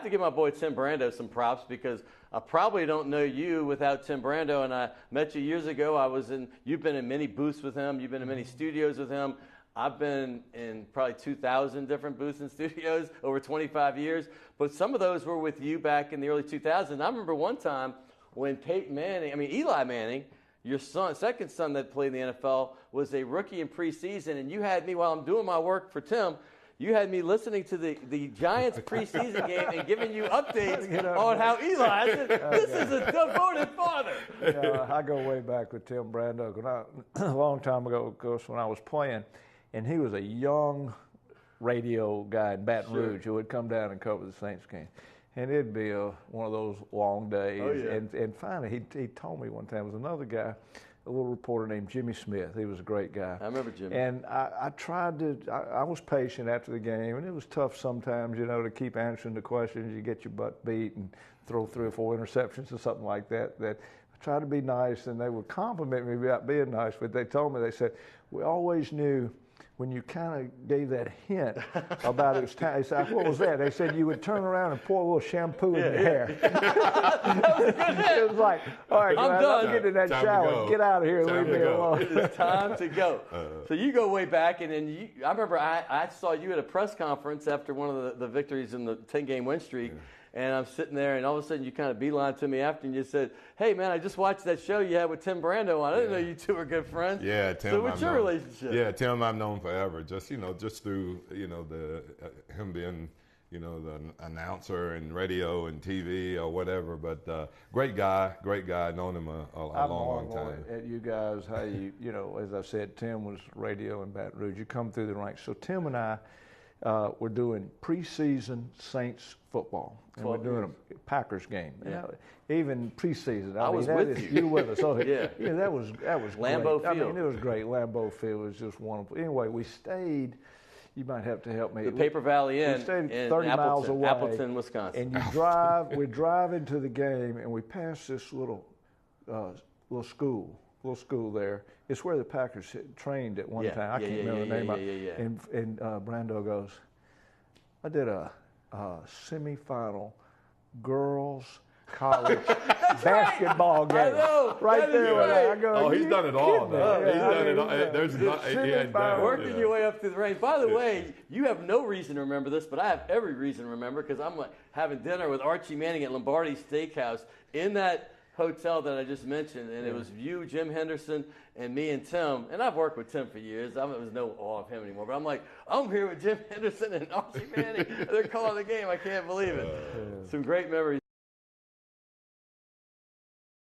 to give my boy Tim Brando some props because I probably don't know you without Tim Brando, and I met you years ago. You've been in many booths with him. You've been in many studios with him. I've been in probably 2,000 different booths and studios over 25 years, but some of those were with you back in the early 2000s. I remember one time when Eli Manning, your son, second son that played in the NFL, was a rookie in preseason, and you had me, while I'm doing my work for Tim, you had me listening to the Giants preseason game and giving you updates on how Eli. I said, this is a devoted father. I go way back with Tim Brando. A long time ago, of course, when I was playing, and he was a young radio guy in Baton Rouge who would come down and cover the Saints game. And it'd be one of those long days. Oh, yeah. And finally, he told me one time, there was another guy, a little reporter named Jimmy Smith. He was a great guy. I remember Jimmy. And I tried to, I was patient after the game, and it was tough sometimes, to keep answering the questions. You get your butt beat and throw 3 or 4 interceptions or something like that. I tried to be nice, and they would compliment me about being nice, but they told me, they said, we always knew when you kind of gave that hint about it was time. They said, what was that? They said you would turn around and pour a little shampoo in your hair. That was a good hint. It was like, all right, I'm done. Let's get in that shower. Get out of here and leave me alone. It's time to go. So you go way back, and then I remember I saw you at a press conference after one of the victories in the 10-game win streak. Yeah. And I'm sitting there, and all of a sudden you kind of beeline to me after, and you said, hey, man, I just watched that show you had with Tim Brando on. I didn't know you two were good friends. Yeah, Tim. So what's your relationship? Yeah, Tim I've known forever, just through, him being, the announcer and radio and TV or whatever. But great guy. Known him a long time. At you guys, how you, as I said, Tim was radio in Baton Rouge. You come through the ranks. So Tim and I, we're doing preseason Saints football, and we're doing a Packers game. Yeah. Even preseason. I was with you. You were with us. So, yeah, that was Lambeau great. Field. It was great. Lambeau Field was just wonderful. Anyway, we stayed. You might have to help me. The Paper Valley Inn. We stayed in 30 miles away. Appleton, Wisconsin. And we drive into the game, and we pass this little school there. It's where the Packers trained at one time. I can't remember the name. And Brando goes, I did a semifinal girls college basketball game. I know. Right there. Right. I go, oh, he's done it all. He's done it all. There's working your way up to the range. By the way, you have no reason to remember this, but I have every reason to remember because I'm having dinner with Archie Manning at Lombardi Steakhouse in that hotel that I just mentioned, and it was you, Jim Henderson, and me and Tim. And I've worked with Tim for years. I was no awe of him anymore. But I'm like, I'm here with Jim Henderson and Archie Manning. They're calling the game. I can't believe it. Some great memories.